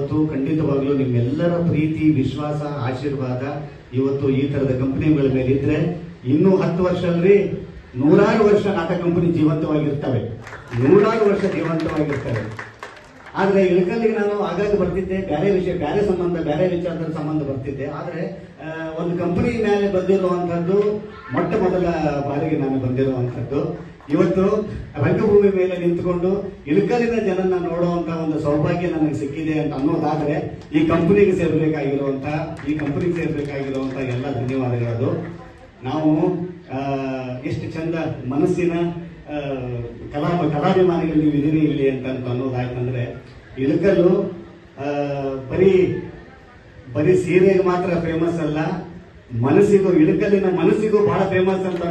ಇವತ್ತು ಖಂಡಿತವಾಗ್ಲೂ ನಿಮ್ಮೆಲ್ಲರ ಪ್ರೀತಿ, ವಿಶ್ವಾಸ, ಆಶೀರ್ವಾದ ಇವತ್ತು ಈ ತರದ ಕಂಪನಿಗಳ ಮೇಲೆ ಇದ್ರೆ ಇನ್ನೂ 10 ವರ್ಷ ಅಲ್ರಿ, 100 ವರ್ಷ ನಾಟಕ ಕಂಪನಿ ಜೀವಂತವಾಗಿರ್ತವೆ, 100 ವರ್ಷ ಜೀವಂತವಾಗಿರ್ತವೆ. ಆದ್ರೆ ಇಳಕಲ್ಲಿಗೆ ನಾನು ಆಗಾಗ ಬರ್ತಿದ್ದೆ, ಬೇರೆ ವಿಷಯ, ಬೇರೆ ಸಂಬಂಧ, ಬೇರೆ ವಿಚಾರದ ಸಂಬಂಧ ಬರ್ತಿದ್ದೆ. ಆದ್ರೆ ಒಂದು ಕಂಪನಿ ಮೇಲೆ ಬಂದಿರುವಂತದ್ದು ಮೊಟ್ಟ ಮೊದಲ ಬಾರಿಗೆ ನಾನು ಬಂದಿರುವಂತದ್ದು. ಇವತ್ತು ರಂಗಭೂಮಿ ಮೇಲೆ ನಿಂತುಕೊಂಡು ಇಳಕಲ್ಲಿನ ಜನನ್ನ ನೋಡುವಂತ ಒಂದು ಸೌಭಾಗ್ಯ ನನಗೆ ಸಿಕ್ಕಿದೆ ಅಂತ ಅನ್ನೋದಾದ್ರೆ ಈ ಕಂಪನಿಗೆ ಸೇರ್ಬೇಕಾಗಿರುವಂತ ಎಲ್ಲ ಧನ್ಯವಾದಗಳು. ನಾವು ಎಷ್ಟು ಚಂದ ಮನಸ್ಸಿನ ಕಲಾಭಿಮಾನಿಗಳು ನೀವು ಇದೀರಿ ಇಲ್ಲಿ ಅಂತ ಅನ್ನೋದಾಯ್ತಂದ್ರೆ, ಇಳಕಲ್ಲು ಬರೀ ಸೀರೆಗೆ ಮಾತ್ರ ಫೇಮಸ್ ಅಲ್ಲ, ಮನಸ್ಸಿಗೂ, ಇಳಕಲ್ಲಿನ ಮನಸ್ಸಿಗೂ ಬಹಳ ಫೇಮಸ್ ಅಂತ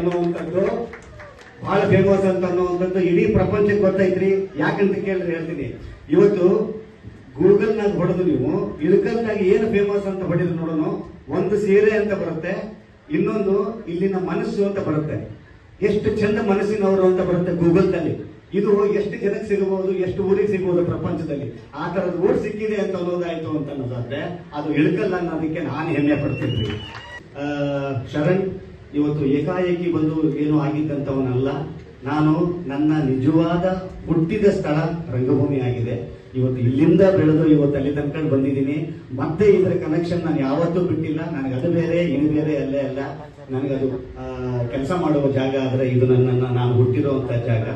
ಅನ್ನುವಂಥದ್ದು ಇಡೀ ಪ್ರಪಂಚಕ್ಕೆ ಗೊತ್ತೈತ್ರಿ. ಯಾಕಂತ ಕೇಳಿದ್ರೆ ಹೇಳ್ತೀನಿ, ಇವತ್ತು ಗೂಗಲ್ನಾಗ ಹೊಡೆದು ನೀವು ಇಳಕಲ್ನಾಗ ಏನು ಫೇಮಸ್ ಅಂತ ಹೊಡೆದು ನೋಡೋಣ, ಒಂದು ಸೀರೆ ಅಂತ ಬರುತ್ತೆ, ಇನ್ನೊಂದು ಇಲ್ಲಿನ ಮನಸ್ಸು ಅಂತ ಬರುತ್ತೆ, ಎಷ್ಟು ಚಂದ ಮನಸ್ಸಿನವರು ಅಂತ ಬರುತ್ತೆ ಗೂಗಲ್ದಲ್ಲಿ. ಇದು ಎಷ್ಟು ಜನಕ್ಕೆ ಸಿಗಬಹುದು, ಎಷ್ಟು ಊರಿಗೆ ಸಿಗಬಹುದು ಪ್ರಪಂಚದಲ್ಲಿ. ಆ ತರದ ಊರು ಸಿಕ್ಕಿದೆ ಅಂತ ಅನ್ನೋದಾಯ್ತು ಅಂತ ಅನ್ನೋದಾದ್ರೆ ಅದು ಇಳಕಲ್ ಅನ್ನೋದಕ್ಕೆ ನಾನು ಹೆಮ್ಮೆ ಪಡ್ತೀನಿ. ಶರಣ್ ಇವತ್ತು ಏಕಾಏಕಿ ಬಂದು ಏನೂ ಆಗಿದ್ದಂಥವನಲ್ಲ. ನಾನು ನನ್ನ ನಿಜವಾದ ಹುಟ್ಟಿದ ಸ್ಥಳ ರಂಗಭೂಮಿ ಆಗಿದೆ. ಇವತ್ತು ಇಲ್ಲಿಂದ ಬೆಳೆದು ಇವತ್ತು ಅಲ್ಲಿ ತನಕ ಬಂದಿದ್ದೀನಿ. ಮತ್ತೆ ಇದರ ಕನೆಕ್ಷನ್ ನಾನು ಯಾವತ್ತೂ ಬಿಟ್ಟಿಲ್ಲ. ನನಗೆ ಅದು ಬೇರೆ ಇದು ಬೇರೆ ಅಲ್ಲೇ ಅಲ್ಲ. ನನಗದು ಕೆಲಸ ಮಾಡುವ ಜಾಗ ಆದ್ರೆ ಇದು ನಾನು ಹುಟ್ಟಿರುವಂತ ಜಾಗ,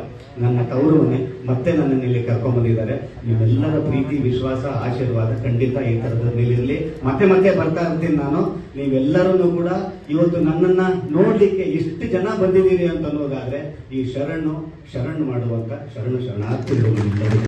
ನನ್ನ ತವರು ಮನೆ. ಮತ್ತೆ ನನ್ನನ್ನು ಇಲ್ಲಿ ಕರ್ಕೊಂಡ್ ಬಂದಿದ್ದಾರೆ. ನೀವೆಲ್ಲರ ಪ್ರೀತಿ, ವಿಶ್ವಾಸ, ಆಶೀರ್ವಾದ ಖಂಡಿತ ಈ ತರದ ಮೇಲಿರಲಿ. ಮತ್ತೆ ಬರ್ತಾ ಇರ್ತೀನಿ ನಾನು. ನೀವೆಲ್ಲರೂ ಕೂಡ ಇವತ್ತು ನನ್ನನ್ನ ನೋಡ್ಲಿಕ್ಕೆ ಇಷ್ಟು ಜನ ಬಂದಿದ್ದೀರಿ ಅಂತ ಅನ್ನೋದಾದ್ರೆ ಈ ಶರಣು ಮಾಡುವಂತ ಶರಣಾರ್ಥಿಗಳು.